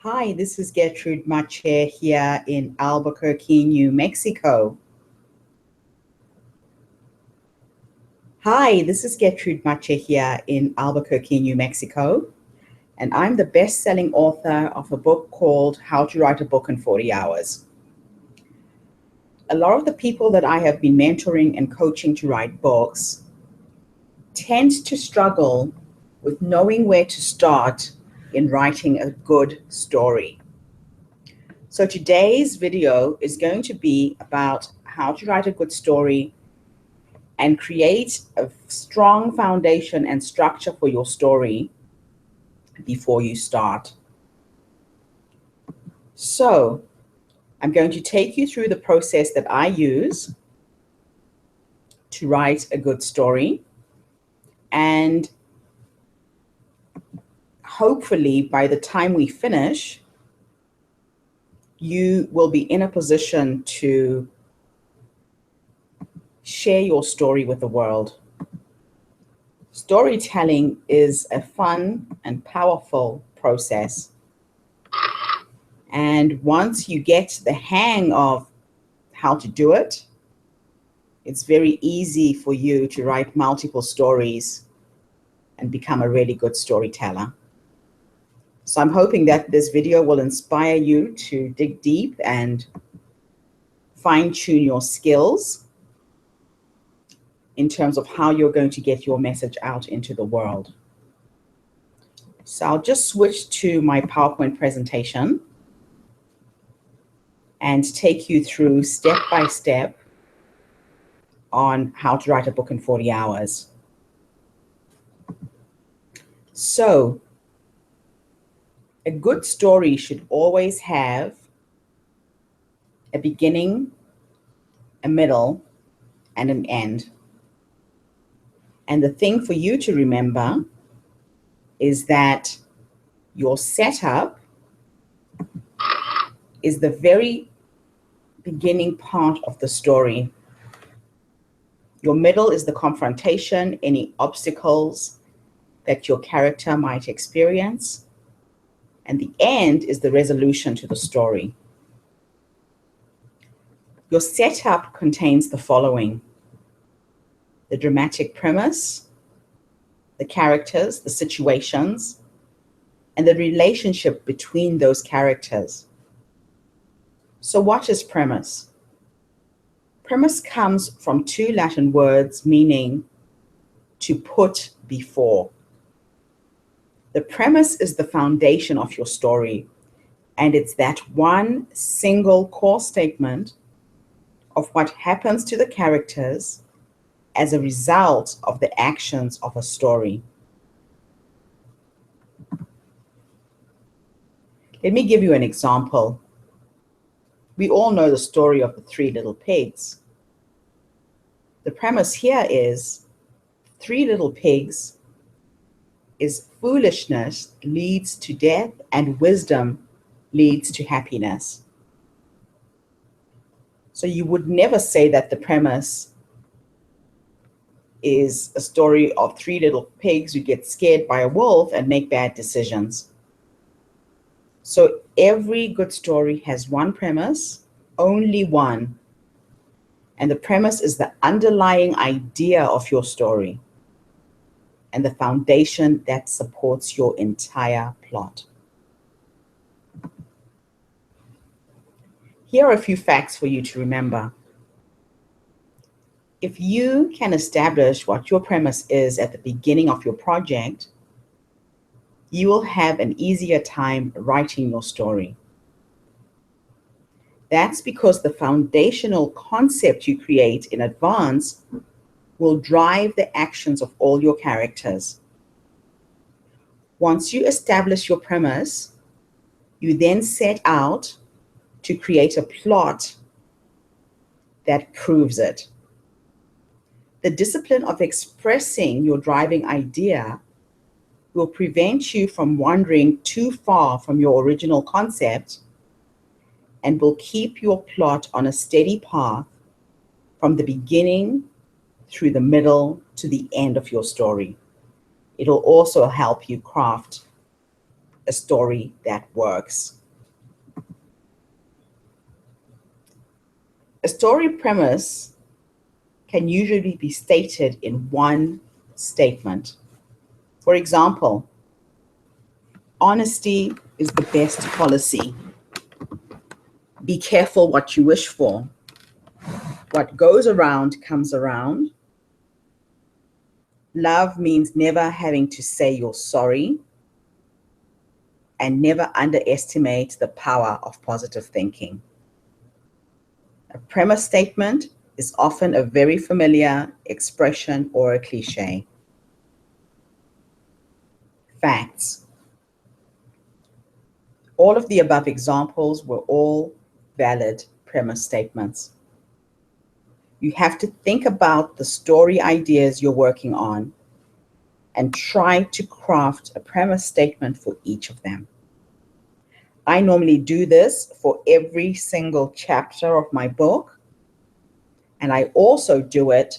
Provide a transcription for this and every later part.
Hi, this is Gertrude Mache here in Albuquerque, New Mexico. Hi, this is Gertrude Mache here in Albuquerque, New Mexico, and I'm the best-selling author of a book called How to Write a Book in 40 Hours. A lot of the people that I have been mentoring and coaching to write books tend to struggle with knowing where to start in writing a good story. So today's video is going to be about how to write a good story and create a strong foundation and structure for your story before you start. So I'm going to take you through the process that I use to write a good story, and hopefully by the time we finish, you will be in a position to share your story with the world. Storytelling is a fun and powerful process. And once you get the hang of how to do it, it's very easy for you to write multiple stories and become a really good storyteller. So I'm hoping that this video will inspire you to dig deep and fine-tune your skills in terms of how you're going to get your message out into the world. So I'll just switch to my PowerPoint presentation and take you through step by step on how to write a book in 40 hours. So a good story should always have a beginning, a middle, and an end. And the thing for you to remember is that your setup is the very beginning part of the story. Your middle is the confrontation, any obstacles that your character might experience. And the end is the resolution to the story. Your setup contains the following: the dramatic premise, the characters, the situations, and the relationship between those characters. So what is premise? Premise comes from two Latin words meaning to put before. The premise is the foundation of your story, and it's that one single core statement of what happens to the characters as a result of the actions of a story. Let me give you an example. We all know the story of the three little pigs. The premise here is three little pigs is foolishness leads to death and wisdom leads to happiness. So you would never say that the premise is a story of three little pigs who get scared by a wolf and make bad decisions. So every good story has one premise, only one. And the premise is the underlying idea of your story and the foundation that supports your entire plot. Here are a few facts for you to remember. If you can establish what your premise is at the beginning of your project, you will have an easier time writing your story. That's because the foundational concept you create in advance will drive the actions of all your characters. Once you establish your premise, you then set out to create a plot that proves it. The discipline of expressing your driving idea will prevent you from wandering too far from your original concept and will keep your plot on a steady path from the beginning through the middle to the end of your story. It'll also help you craft a story that works. A story premise can usually be stated in one statement. For example, honesty is the best policy. Be careful what you wish for. What goes around comes around. Love means never having to say you're sorry. And never underestimate the power of positive thinking. A premise statement is often a very familiar expression or a cliche. Facts. All of the above examples were all valid premise statements. You have to think about the story ideas you're working on and try to craft a premise statement for each of them. I normally do this for every single chapter of my book, and I also do it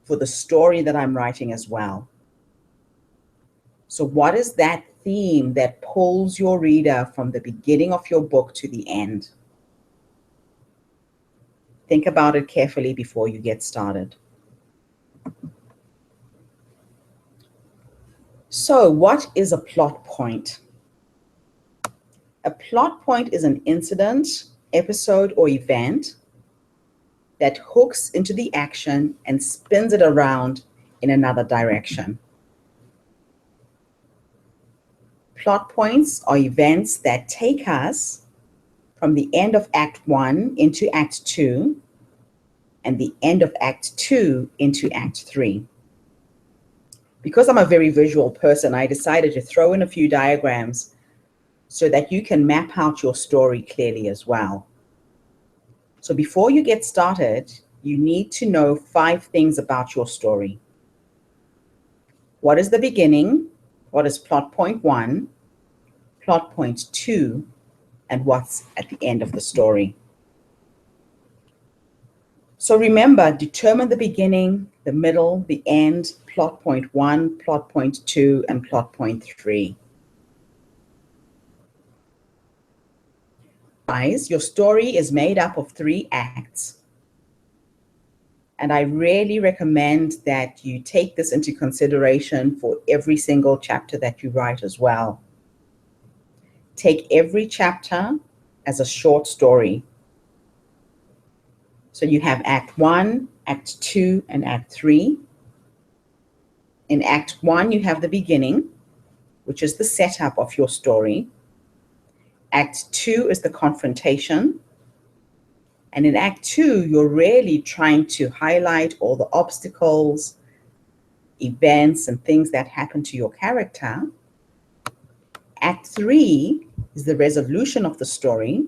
for the story that I'm writing as well. So what is that theme that pulls your reader from the beginning of your book to the end? Think about it carefully before you get started. So what is a plot point? A plot point is an incident, episode, or event that hooks into the action and spins it around in another direction. Plot points are events that take us from the end of Act 1 into Act 2 and the end of Act 2 into Act 3. Because I'm a very visual person, I decided to throw in a few diagrams so that you can map out your story clearly as well. So before you get started, you need to know 5 things about your story. What is the beginning? What is plot point 1, plot point 2, and what's at the end of the story? So remember, determine the beginning, the middle, the end, plot point 1, plot point 2, and plot point 3. Guys, your story is made up of 3 acts. And I really recommend that you take this into consideration for every single chapter that you write as well. Take every chapter as a short story. So you have Act 1, Act 2, and Act 3. In Act 1, you have the beginning, which is the setup of your story. Act 2 is the confrontation. And in Act 2, you're really trying to highlight all the obstacles, events, and things that happen to your character. Act 3 is the resolution of the story.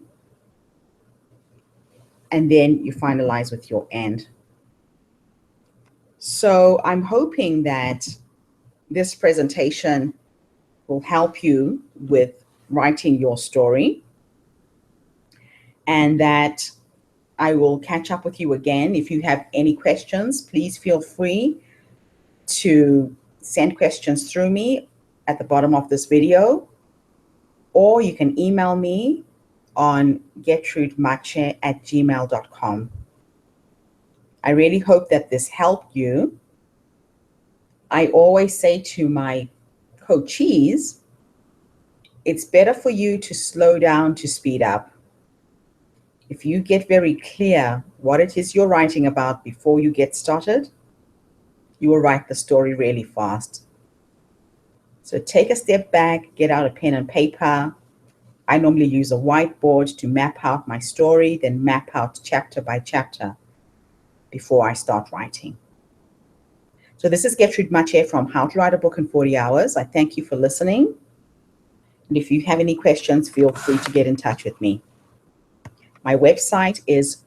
And then you finalize with your end. So I'm hoping that this presentation will help you with writing your story, and that I will catch up with you again. If you have any questions, please feel free to send questions through me at the bottom of this video, or you can email me on gertrudemache@gmail.com. I really hope that this helped you. I always say to my coachees, it's better for you to slow down to speed up. If you get very clear what it is you're writing about before you get started, you will write the story really fast. So take a step back, get out a pen and paper. I normally use a whiteboard to map out my story, then map out chapter by chapter before I start writing. So this is Gertrude Mache from How to Write a Book in 40 Hours. I thank you for listening. And if you have any questions, feel free to get in touch with me. My website is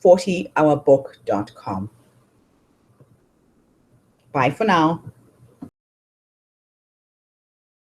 40hourbook.com. Bye for now.